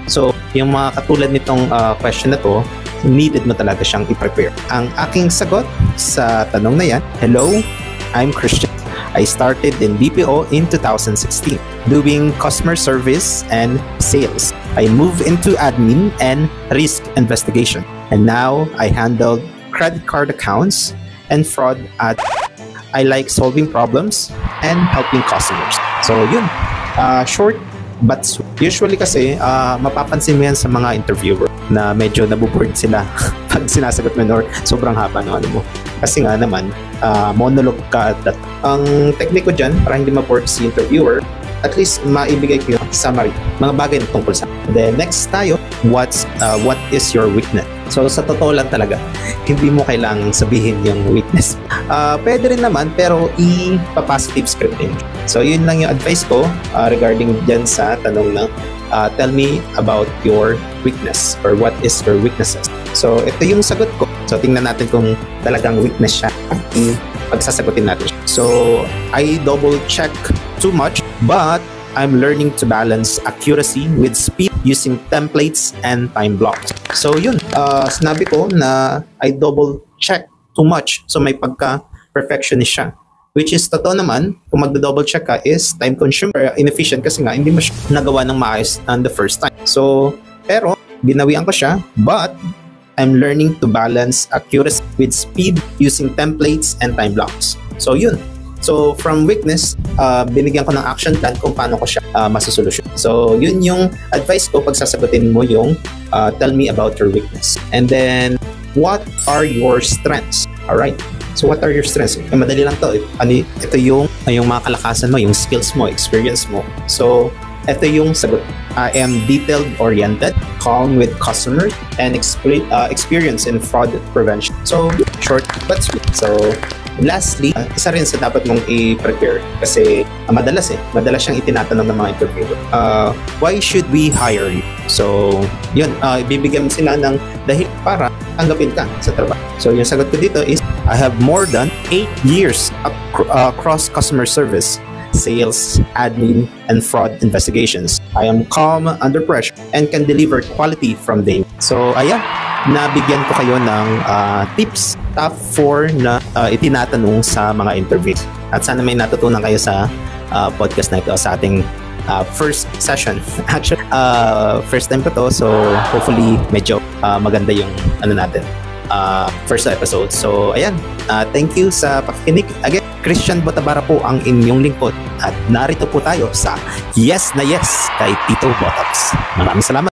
So, yung mga katulad nitong question na to, needed mo talaga siyang i-prepare. Ang aking sagot sa tanong na yan, hello, I'm Christian. I started in BPO in 2016, doing customer service and sales. I moved into admin and risk investigation. And now I handle credit card accounts and fraud at I like solving problems and helping customers. So yun, short but sweet. Usually kasi mapapansin mo yan sa mga interviewer na medyo nabuboard sila pag sinasagot mo or sobrang haba ng ano mo. Kasi nga naman, monologue ka at that. Ang technique ko dyan, para hindi ma-board si interviewer, at least maibigay ko yung summary, mga bagay na tungkol sa. Then next tayo, what is your weakness? So sa totoo lang talaga, hindi mo kailangang sabihin yung weakness. Pwede rin naman, pero i-positive scripting. So yun lang yung advice ko regarding dyan sa tanong na tell me about your weakness or what is your weaknesses. So ito yung sagot ko. So tingnan natin kung talagang weakness siya. Pagsasagutin natin siya. So I double check too much, but I'm learning to balance accuracy with speed using templates and time blocks. So yun, sinabi ko na I double check too much. So may pagka-perfectionist siya. Which is totoo naman, kung magda-double check ka is time consumer, inefficient kasi nga hindi mo siya nagawa ng maayos on the first time. So, pero binawian ko siya, but I'm learning to balance accuracy with speed using templates and time blocks. So yun. So from weakness, binigyan ko ng action plan kung paano ko siya masosolusyon. So yun yung advice ko pag sasagutin mo yung tell me about your weakness. And then, what are your strengths? Alright. So what are your strengths? Madali lang to. Ito yung mga kalakasan mo, yung skills mo, experience mo. So ito yung sagot. I am detail-oriented, calm with customers, and experience in fraud prevention. So short but sweet. So lastly, isa rin sa dapat mong i-prepare kasi madalas siyang itinatanong ng mga interviewer. Why should we hire you? So yun, ibibigyan mo sila ng dahil para tanggapin ka sa trabaho. So yung sagot ko dito is, I have more than 8 years across customer service, sales, admin, and fraud investigations. I am calm under pressure and can deliver quality from day. So ayan, nabigyan ko kayo ng tips, top 4 na itinatanong sa mga interviews. At sana may natutunan kayo sa podcast na ito sa ating first session. Actually, first time ko to, so hopefully medyo maganda yung natin. First episode. So ayan, thank you sa pakikinig. Again, Christian Botabara po ang inyong lingkod at narito po tayo sa Yes na Yes kay Tito Botox. Maraming salamat.